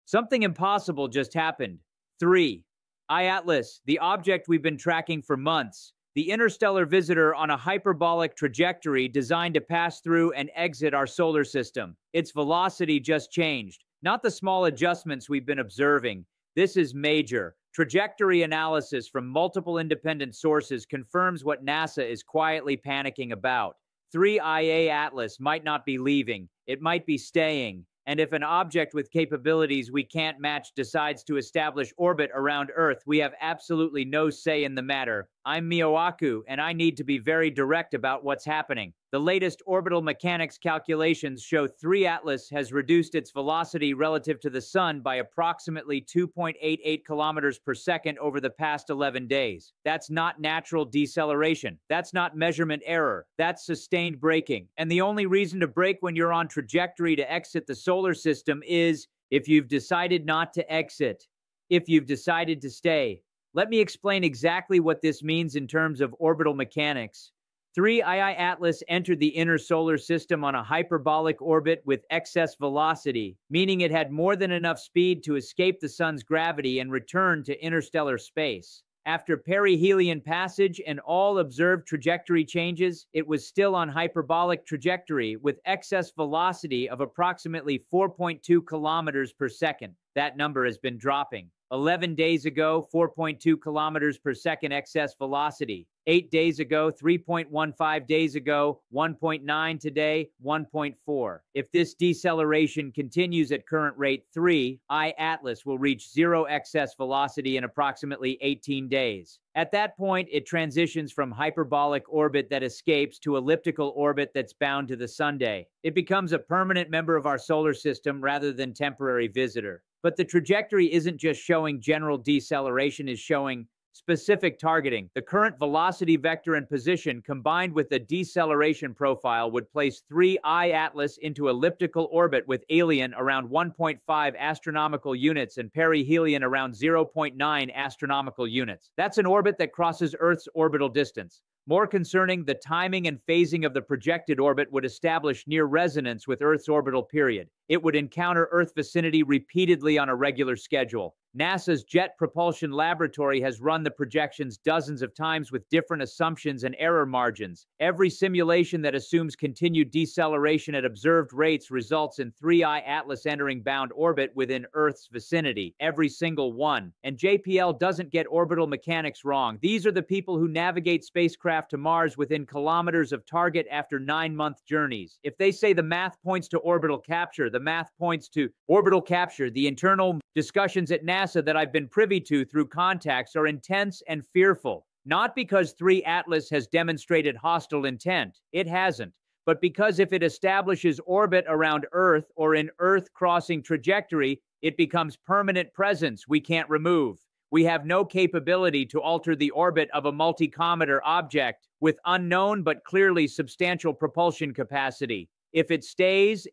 Something impossible just happened. 3. Atlas, the object we've been tracking for months. The interstellar visitor on a hyperbolic trajectory designed to pass through and exit our solar system. Its velocity just changed. Not the small adjustments we've been observing. This is major. Trajectory analysis from multiple independent sources confirms what NASA is quietly panicking about. 3IA Atlas might not be leaving. It might be staying. And if an object with capabilities we can't match decides to establish orbit around Earth, we have absolutely no say in the matter. I'm Michio Kaku, and I need to be very direct about what's happening. The latest orbital mechanics calculations show 3 Atlas has reduced its velocity relative to the Sun by approximately 2.88 kilometers per second over the past 11 days. That's not natural deceleration. That's not measurement error. That's sustained braking. And the only reason to brake when you're on trajectory to exit the solar system is if you've decided not to exit, if you've decided to stay. Let me explain exactly what this means in terms of orbital mechanics. 3 Atlas entered the inner solar system on a hyperbolic orbit with excess velocity, meaning it had more than enough speed to escape the Sun's gravity and return to interstellar space. After perihelion passage and all observed trajectory changes, it was still on hyperbolic trajectory with excess velocity of approximately 4.2 kilometers per second. That number has been dropping. 11 days ago, 4.2 kilometers per second excess velocity. 8 days ago, 3.15 days ago, 1.9 today, 1.4. If this deceleration continues at current rate, 3 Atlas will reach zero excess velocity in approximately 18 days. At that point, it transitions from hyperbolic orbit that escapes to elliptical orbit that's bound to the Sunday. It becomes a permanent member of our solar system rather than temporary visitor. But the trajectory isn't just showing general deceleration, it's showing specific targeting. The current velocity vector and position combined with the deceleration profile would place 3 Atlas into elliptical orbit with alien around 1.5 astronomical units and perihelion around 0.9 astronomical units. That's an orbit that crosses Earth's orbital distance. More concerning, the timing and phasing of the projected orbit would establish near resonance with Earth's orbital period. It would encounter Earth vicinity repeatedly on a regular schedule. NASA's Jet Propulsion Laboratory has run the projections dozens of times with different assumptions and error margins. Every simulation that assumes continued deceleration at observed rates results in 3 Atlas entering bound orbit within Earth's vicinity. Every single one. And JPL doesn't get orbital mechanics wrong. These are the people who navigate spacecraft to Mars within kilometers of target after 9-month journeys. If they say the math points to orbital capture, the math points to orbital capture. The internal discussions at NASA that I've been privy to through contacts are intense and fearful. Not because 3 Atlas has demonstrated hostile intent. It hasn't. But because if it establishes orbit around Earth or in Earth-crossing trajectory, it becomes permanent presence we can't remove. We have no capability to alter the orbit of a multi-cometer object with unknown but clearly substantial propulsion capacity. If it stays,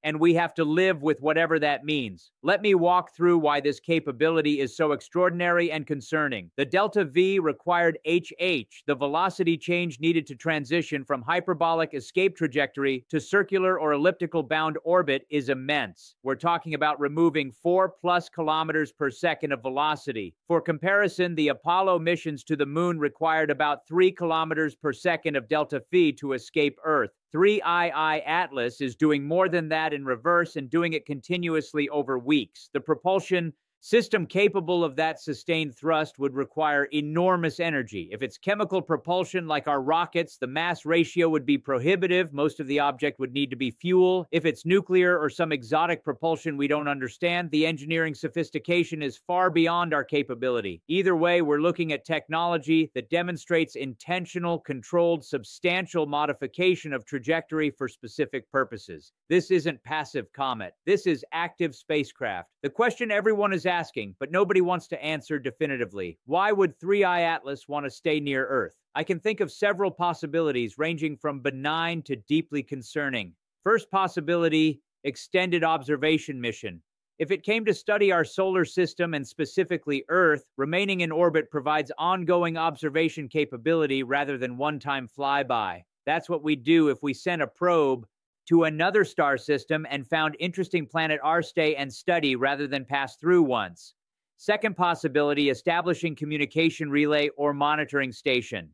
and we have to live with whatever that means. Let me walk through why this capability is so extraordinary and concerning. The delta V required HH, the velocity change needed to transition from hyperbolic escape trajectory to circular or elliptical bound orbit is immense. We're talking about removing 4+ kilometers per second of velocity. For comparison, the Apollo missions to the moon required about 3 kilometers per second of delta V to escape Earth. 3 Atlas is doing more than that in reverse and doing it continuously over weeks. The propulsion system capable of that sustained thrust would require enormous energy. If it's chemical propulsion like our rockets, the mass ratio would be prohibitive. Most of the object would need to be fuel. If it's nuclear or some exotic propulsion we don't understand, the engineering sophistication is far beyond our capability. Either way, we're looking at technology that demonstrates intentional, controlled, substantial modification of trajectory for specific purposes. This isn't passive comet. This is active spacecraft. The question everyone is asking, but nobody wants to answer definitively. Why would 3 Atlas want to stay near Earth? I can think of several possibilities ranging from benign to deeply concerning. First possibility, extended observation mission. If it came to study our solar system and specifically Earth, remaining in orbit provides ongoing observation capability rather than one-time flyby. That's what we'd do if we sent a probe to another star system and found interesting planet R stay and study rather than pass through once. Second possibility, establishing communication relay or monitoring station.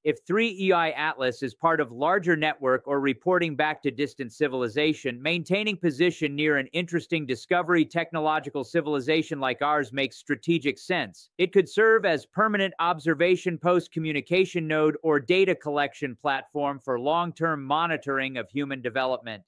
If 3EI Atlas is part of larger network or reporting back to distant civilization, maintaining position near an interesting discovery technological civilization like ours makes strategic sense. It could serve as permanent observation post communication node or data collection platform for long-term monitoring of human development.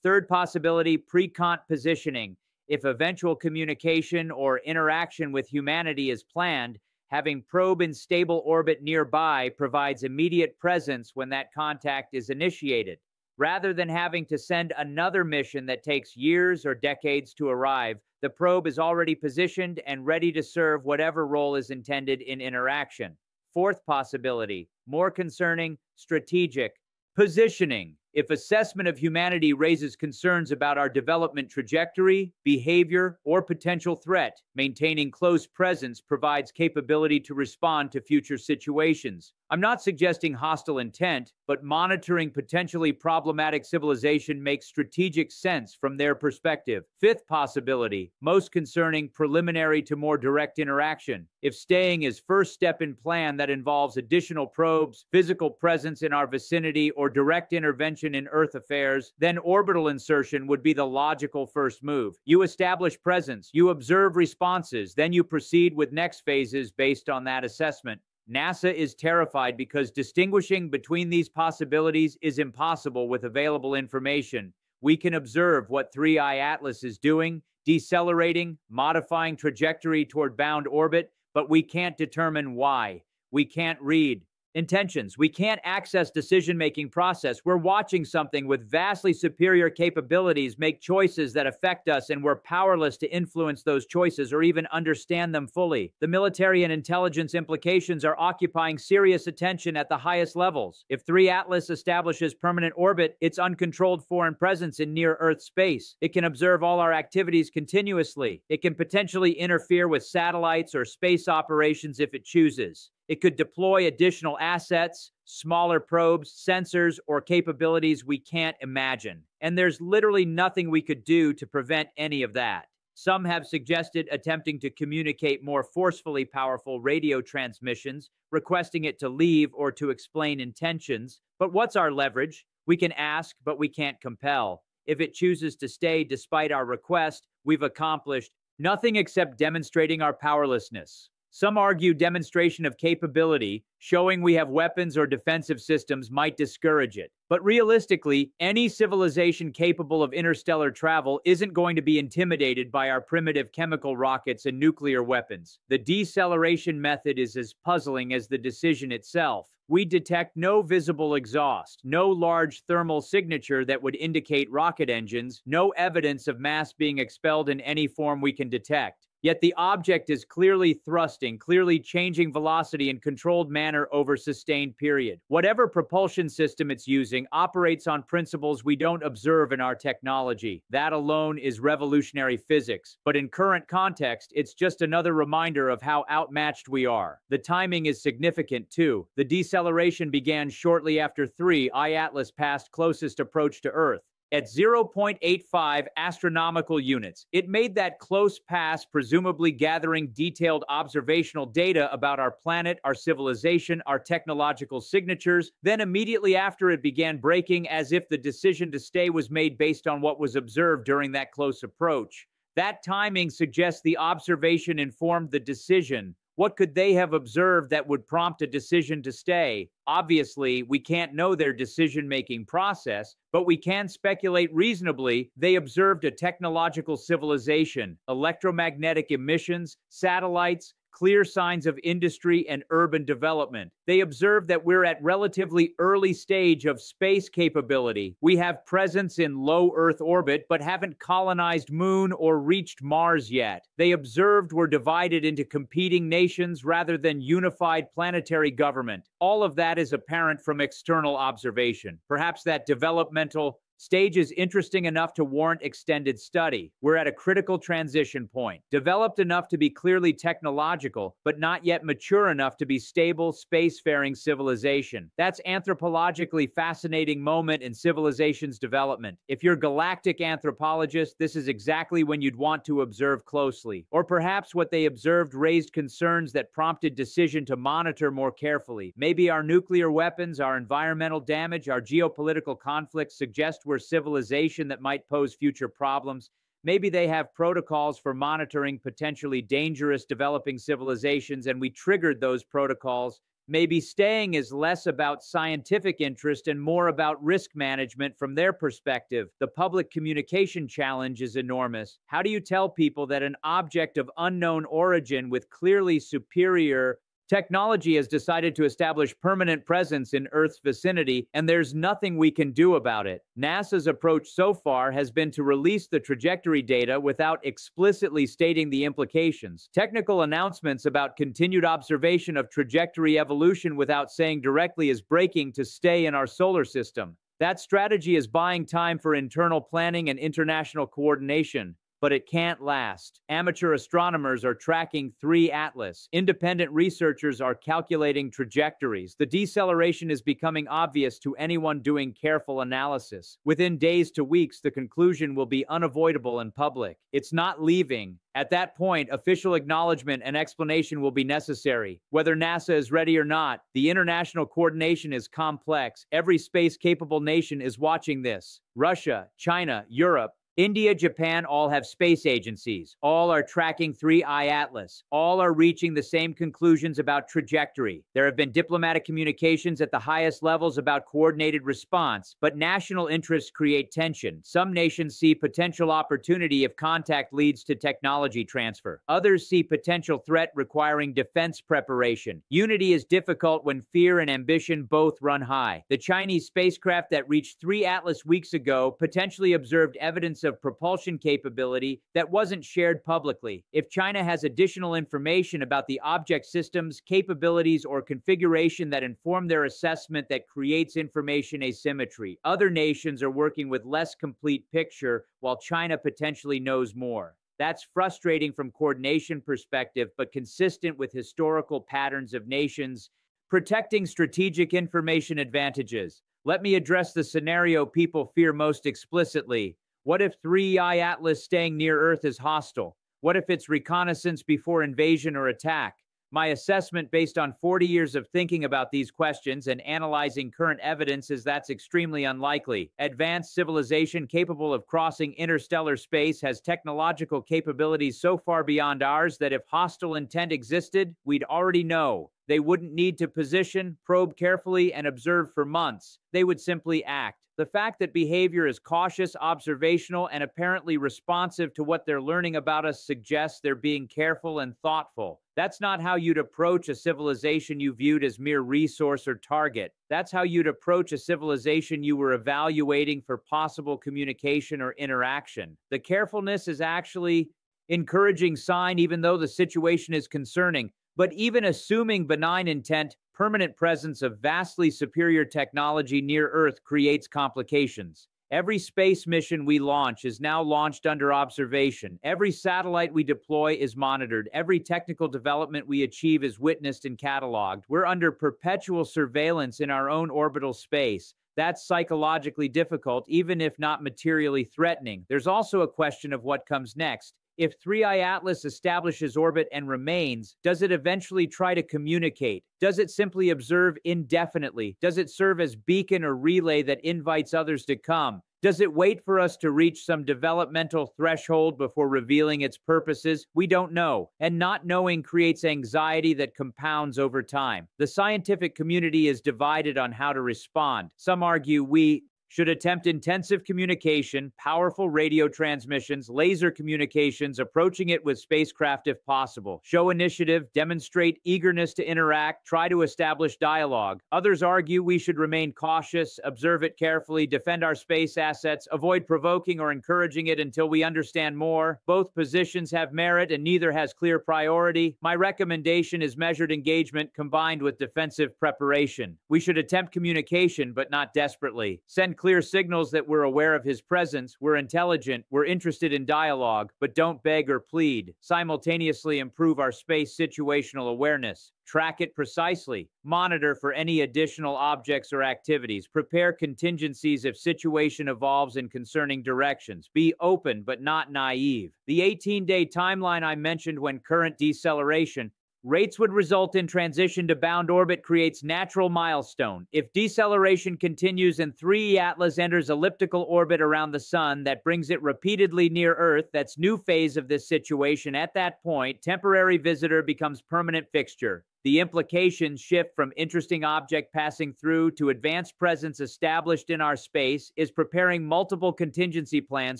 Third possibility, pre-cont positioning. If eventual communication or interaction with humanity is planned, having probe in stable orbit nearby provides immediate presence when that contact is initiated. Rather than having to send another mission that takes years or decades to arrive, the probe is already positioned and ready to serve whatever role is intended in interaction. Fourth possibility, more concerning, strategic positioning. If assessment of humanity raises concerns about our development trajectory, behavior, or potential threat, maintaining close presence provides capability to respond to future situations. I'm not suggesting hostile intent, but monitoring potentially problematic civilization makes strategic sense from their perspective. Fifth possibility, most concerning, preliminary to more direct interaction. If staying is first step in plan that involves additional probes, physical presence in our vicinity, or direct intervention in Earth affairs, then orbital insertion would be the logical first move. You establish presence, you observe responses, then you proceed with next phases based on that assessment. NASA is terrified because distinguishing between these possibilities is impossible with available information. We can observe what 3i Atlas is doing, decelerating, modifying trajectory toward bound orbit, but we can't determine why. We can't read intentions. We can't access decision-making process. We're watching something with vastly superior capabilities make choices that affect us, and we're powerless to influence those choices or even understand them fully. The military and intelligence implications are occupying serious attention at the highest levels. If 3 Atlas establishes permanent orbit, its uncontrolled foreign presence in near-Earth space. It can observe all our activities continuously. It can potentially interfere with satellites or space operations if it chooses. It could deploy additional assets, smaller probes, sensors, or capabilities we can't imagine. And there's literally nothing we could do to prevent any of that. Some have suggested attempting to communicate more forcefully powerful radio transmissions, requesting it to leave or to explain intentions. But what's our leverage? We can ask, but we can't compel. If it chooses to stay despite our request, we've accomplished nothing except demonstrating our powerlessness. Some argue demonstration of capability, showing we have weapons or defensive systems, might discourage it. But realistically, any civilization capable of interstellar travel isn't going to be intimidated by our primitive chemical rockets and nuclear weapons. The deceleration method is as puzzling as the decision itself. We detect no visible exhaust, no large thermal signature that would indicate rocket engines, no evidence of mass being expelled in any form we can detect. Yet the object is clearly thrusting, clearly changing velocity in controlled manner over sustained period. Whatever propulsion system it's using operates on principles we don't observe in our technology. That alone is revolutionary physics. But in current context, it's just another reminder of how outmatched we are. The timing is significant too. The deceleration began shortly after 3i Atlas passed closest approach to Earth. At 0.85 astronomical units. It made that close pass, presumably gathering detailed observational data about our planet, our civilization, our technological signatures. Then immediately after, it began braking, as if the decision to stay was made based on what was observed during that close approach. That timing suggests the observation informed the decision. What could they have observed that would prompt a decision to stay? Obviously, we can't know their decision-making process, but we can speculate reasonably they observed a technological civilization, electromagnetic emissions, satellites, clear signs of industry and urban development. They observe that we're at relatively early stage of space capability. We have presence in low Earth orbit, but haven't colonized Moon or reached Mars yet. They observed we're divided into competing nations rather than unified planetary government. All of that is apparent from external observation. Perhaps that developmental Stage is interesting enough to warrant extended study. We're at a critical transition point. Developed enough to be clearly technological, but not yet mature enough to be stable, spacefaring civilization. That's anthropologically fascinating moment in civilization's development. If you're a galactic anthropologist, this is exactly when you'd want to observe closely. Or perhaps what they observed raised concerns that prompted decision to monitor more carefully. Maybe our nuclear weapons, our environmental damage, our geopolitical conflicts suggest we're civilization that might pose future problems. Maybe they have protocols for monitoring potentially dangerous developing civilizations, and we triggered those protocols. Maybe staying is less about scientific interest and more about risk management from their perspective. The public communication challenge is enormous. How do you tell people that an object of unknown origin with clearly superior technology has decided to establish permanent presence in Earth's vicinity, and there's nothing we can do about it? NASA's approach so far has been to release the trajectory data without explicitly stating the implications. Technical announcements about continued observation of trajectory evolution without saying directly is breaking to stay in our solar system. That strategy is buying time for internal planning and international coordination. But it can't last. Amateur astronomers are tracking 3 Atlas. Independent researchers are calculating trajectories. The deceleration is becoming obvious to anyone doing careful analysis. Within days to weeks, the conclusion will be unavoidable and public. It's not leaving. At that point, official acknowledgement and explanation will be necessary. Whether NASA is ready or not, the international coordination is complex. Every space-capable nation is watching this. Russia, China, Europe, India, Japan all have space agencies. All are tracking 3I Atlas. All are reaching the same conclusions about trajectory. There have been diplomatic communications at the highest levels about coordinated response, but national interests create tension. Some nations see potential opportunity if contact leads to technology transfer. Others see potential threat requiring defense preparation. Unity is difficult when fear and ambition both run high. The Chinese spacecraft that reached 3 Atlas weeks ago potentially observed evidence of propulsion capability that wasn't shared publicly. If China has additional information about the object systems, capabilities, or configuration that inform their assessment, that creates information asymmetry. Other nations are working with less complete picture, while China potentially knows more. That's frustrating from coordination perspective, but consistent with historical patterns of nations protecting strategic information advantages. Let me address the scenario people fear most explicitly. What if 3I Atlas staying near Earth is hostile? What if it's reconnaissance before invasion or attack? My assessment, based on 40 years of thinking about these questions and analyzing current evidence, is that's extremely unlikely. Advanced civilization capable of crossing interstellar space has technological capabilities so far beyond ours that if hostile intent existed, we'd already know. They wouldn't need to position, probe carefully, and observe for months. They would simply act. The fact that behavior is cautious, observational, and apparently responsive to what they're learning about us suggests they're being careful and thoughtful. That's not how you'd approach a civilization you viewed as mere resource or target. That's how you'd approach a civilization you were evaluating for possible communication or interaction. The carefulness is actually encouraging sign, even though the situation is concerning. But even assuming benign intent, permanent presence of vastly superior technology near Earth creates complications. Every space mission we launch is now launched under observation. Every satellite we deploy is monitored. Every technical development we achieve is witnessed and cataloged. We're under perpetual surveillance in our own orbital space. That's psychologically difficult, even if not materially threatening. There's also a question of what comes next. If 3I Atlas establishes orbit and remains, does it eventually try to communicate? Does it simply observe indefinitely? Does it serve as beacon or relay that invites others to come? Does it wait for us to reach some developmental threshold before revealing its purposes? We don't know, and not knowing creates anxiety that compounds over time. The scientific community is divided on how to respond. Some argue we should attempt intensive communication, powerful radio transmissions, laser communications, approaching it with spacecraft if possible. Show initiative, demonstrate eagerness to interact, try to establish dialogue. Others argue we should remain cautious, observe it carefully, defend our space assets, avoid provoking or encouraging it until we understand more. Both positions have merit and neither has clear priority. My recommendation is measured engagement combined with defensive preparation. We should attempt communication, but not desperately. Send clear signals that we're aware of his presence, we're intelligent, we're interested in dialogue, but don't beg or plead. Simultaneously improve our space situational awareness. Track it precisely. Monitor for any additional objects or activities. Prepare contingencies if situation evolves in concerning directions. Be open but not naive. The 18-day timeline I mentioned when current deceleration rates would result in transition to bound orbit creates natural milestone. If deceleration continues and 3 Atlas enters elliptical orbit around the Sun that brings it repeatedly near Earth, that's new phase of this situation. At that point, temporary visitor becomes permanent fixture. The implications shift from interesting object passing through to advanced presence established in our space is preparing multiple contingency plans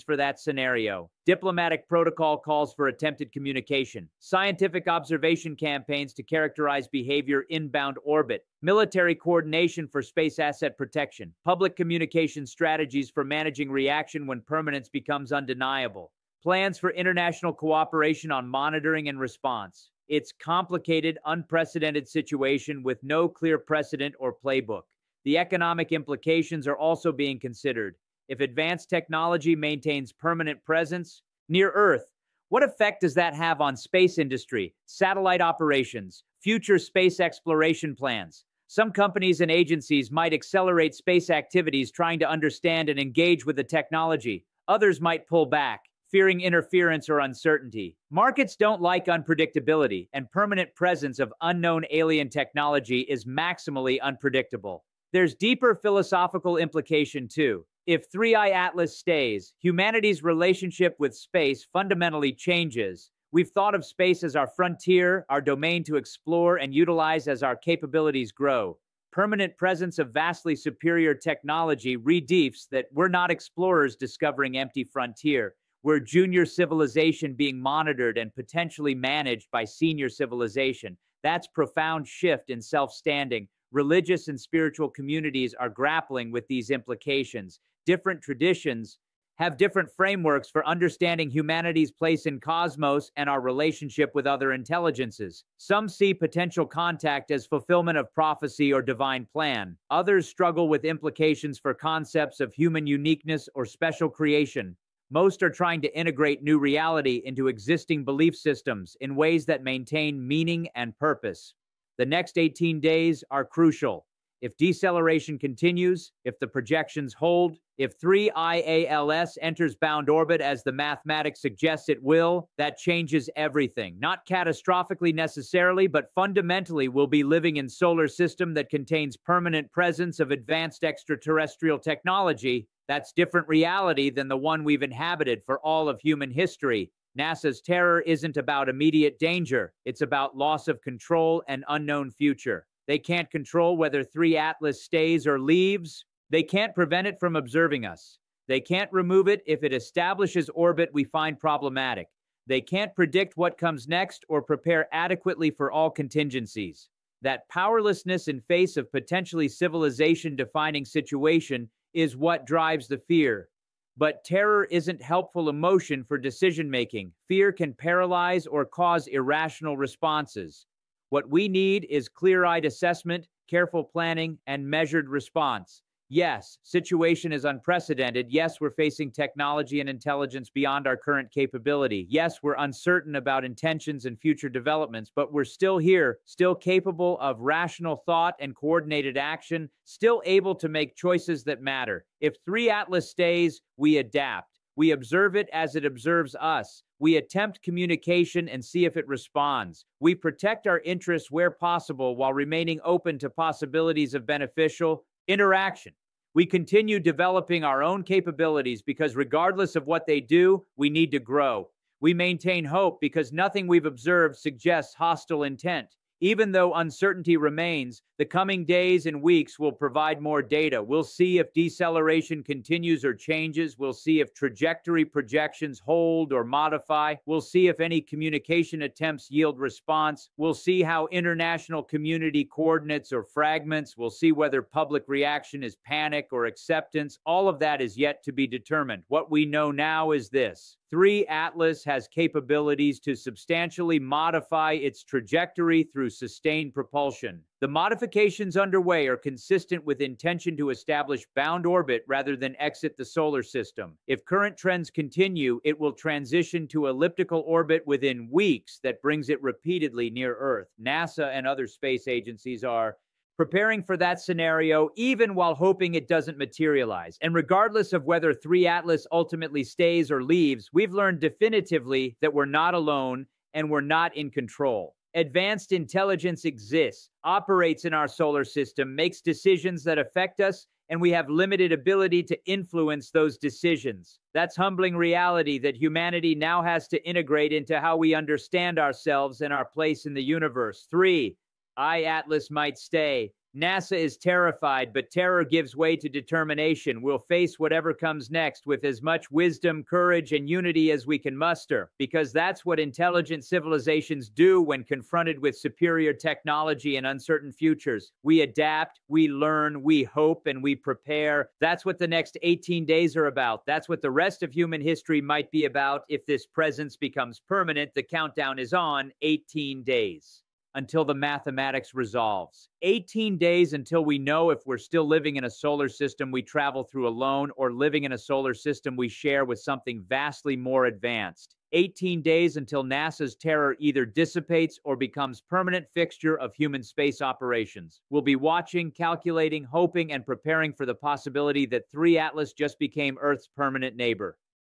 for that scenario. Diplomatic protocol calls for attempted communication. Scientific observation campaigns to characterize behavior inbound orbit. Military coordination for space asset protection. Public communication strategies for managing reaction when permanence becomes undeniable. Plans for international cooperation on monitoring and response. It's complicated, unprecedented situation with no clear precedent or playbook. The economic implications are also being considered. If advanced technology maintains permanent presence near Earth, what effect does that have on space industry, satellite operations, future space exploration plans? Some companies and agencies might accelerate space activities trying to understand and engage with the technology. Others might pull back, fearing interference or uncertainty. Markets don't like unpredictability, and permanent presence of unknown alien technology is maximally unpredictable. There's deeper philosophical implication too. If 3I Atlas stays, humanity's relationship with space fundamentally changes. We've thought of space as our frontier, our domain to explore and utilize as our capabilities grow. Permanent presence of vastly superior technology redefines that we're not explorers discovering empty frontier. We're junior civilization being monitored and potentially managed by senior civilization. That's profound shift in self-standing. Religious and spiritual communities are grappling with these implications. Different traditions have different frameworks for understanding humanity's place in cosmos and our relationship with other intelligences. Some see potential contact as fulfillment of prophecy or divine plan. Others struggle with implications for concepts of human uniqueness or special creation. Most are trying to integrate new reality into existing belief systems in ways that maintain meaning and purpose. The next 18 days are crucial. If deceleration continues, if the projections hold, if 3IALS enters bound orbit as the mathematics suggests it will, that changes everything. Not catastrophically necessarily, but fundamentally we'll be living in a solar system that contains permanent presence of advanced extraterrestrial technology. That's different reality than the one we've inhabited for all of human history. NASA's terror isn't about immediate danger. It's about loss of control and unknown future. They can't control whether 3 Atlas stays or leaves. They can't prevent it from observing us. They can't remove it if it establishes orbit we find problematic. They can't predict what comes next or prepare adequately for all contingencies. That powerlessness in face of potentially civilization-defining situation is what drives the fear. But terror isn't helpful emotion for decision-making. Fear can paralyze or cause irrational responses. What we need is clear-eyed assessment, careful planning, and measured response. Yes, situation is unprecedented. Yes, we're facing technology and intelligence beyond our current capability. Yes, we're uncertain about intentions and future developments, but we're still here, still capable of rational thought and coordinated action, still able to make choices that matter. If 3 Atlas stays, we adapt. We observe it as it observes us. We attempt communication and see if it responds. We protect our interests where possible while remaining open to possibilities of beneficial interaction. We continue developing our own capabilities because regardless of what they do, we need to grow. We maintain hope because nothing we've observed suggests hostile intent. Even though uncertainty remains, the coming days and weeks will provide more data. We'll see if deceleration continues or changes. We'll see if trajectory projections hold or modify. We'll see if any communication attempts yield response. We'll see how international community coordinates or fragments. We'll see whether public reaction is panic or acceptance. All of that is yet to be determined. What we know now is this. 3 Atlas has capabilities to substantially modify its trajectory through sustained propulsion. The modifications underway are consistent with intention to establish bound orbit rather than exit the solar system. If current trends continue, it will transition to elliptical orbit within weeks that brings it repeatedly near Earth. NASA and other space agencies are preparing for that scenario, even while hoping it doesn't materialize. And regardless of whether 3 Atlas ultimately stays or leaves, we've learned definitively that we're not alone and we're not in control. Advanced intelligence exists, operates in our solar system, makes decisions that affect us, and we have limited ability to influence those decisions. That's humbling reality that humanity now has to integrate into how we understand ourselves and our place in the universe. 3. Atlas might stay. NASA is terrified, but terror gives way to determination. We'll face whatever comes next with as much wisdom, courage, and unity as we can muster, because that's what intelligent civilizations do when confronted with superior technology and uncertain futures. We adapt, we learn, we hope, and we prepare. That's what the next 18 days are about. That's what the rest of human history might be about if this presence becomes permanent. The countdown is on. 18 days. Until the mathematics resolves. 18 days until we know if we're still living in a solar system we travel through alone or living in a solar system we share with something vastly more advanced. 18 days until NASA's terror either dissipates or becomes permanent fixture of human space operations. We'll be watching, calculating, hoping, and preparing for the possibility that 3 Atlas just became Earth's permanent neighbor.